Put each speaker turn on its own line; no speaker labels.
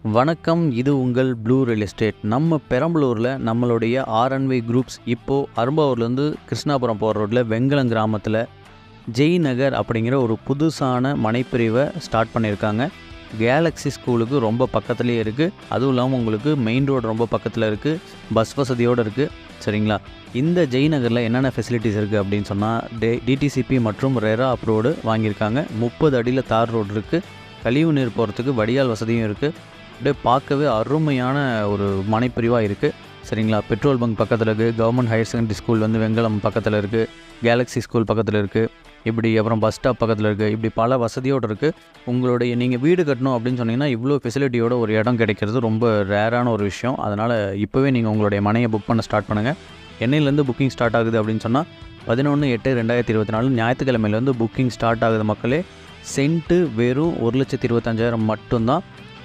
வணக்கம். இது உங்கள் ப்ளூ ரியல் எஸ்டேட். நம்ம பெரம்பலூரில் நம்மளுடைய ஆர்என்வி குரூப்ஸ் இப்போது அரும்பாவூர்லேருந்து கிருஷ்ணாபுரம் போகிற ரோட்டில் வெங்கலம் கிராமத்தில் ஜெய் நகர் அப்படிங்கிற ஒரு புதுசான மனைப்பிரிவை ஸ்டார்ட் பண்ணியிருக்காங்க. கேலக்ஸி ஸ்கூலுக்கு ரொம்ப பக்கத்துலேயே இருக்குது. அதுவும் இல்லாமல் உங்களுக்கு மெயின் ரோடு ரொம்ப பக்கத்தில் இருக்குது. பஸ் வசதியோடு இருக்குது. சரிங்களா? இந்த ஜெய் நகரில் என்னென்ன ஃபெசிலிட்டிஸ் இருக்குது அப்படின்னு சொன்னால் டிடிசிபி மற்றும் ரெரா அப்ரூவ்டு வாங்கியிருக்காங்க. 30 அடியில் தார் ரோடு இருக்குது. கழிவு நீர் போகிறதுக்கு வடிகால் வசதியும் இருக்குது. அப்படியே பார்க்கவே அருமையான ஒரு மனைப்பிரிவாக இருக்குது. சரிங்களா? பெட்ரோல் பங்க் பக்கத்தில் இருக்குது. கவர்மெண்ட் ஹையர் செகண்டரி ஸ்கூல் வந்து வெங்கலம் பக்கத்தில் இருக்குது. கேலக்ஸி ஸ்கூல் பக்கத்தில் இருக்குது. இப்படி அப்புறம் பஸ் ஸ்டாப் பக்கத்தில் இருக்குது. இப்படி பல வசதியோடு இருக்குது. உங்களுடைய நீங்கள் வீடு கட்டணும் அப்படின்னு சொன்னீங்கன்னா இவ்வளோ ஃபெசிலிட்டியோட ஒரு இடம் கிடைக்கிறது ரொம்ப ரேரான ஒரு விஷயம். அதனால் இப்போவே நீங்கள் உங்களுடைய மனையை புக் பண்ண ஸ்டார்ட் பண்ணுங்கள். என்னையிலேருந்து புக்கிங் ஸ்டார்ட் ஆகுது அப்படின்னு சொன்னால் 11/8/2024 ஞாயிற்றுக்கிழமையிலேருந்து புக்கிங் ஸ்டார்ட் ஆகுது மக்களே. சென்ட்டு வெறும் 1,25,000 மட்டும்தான்.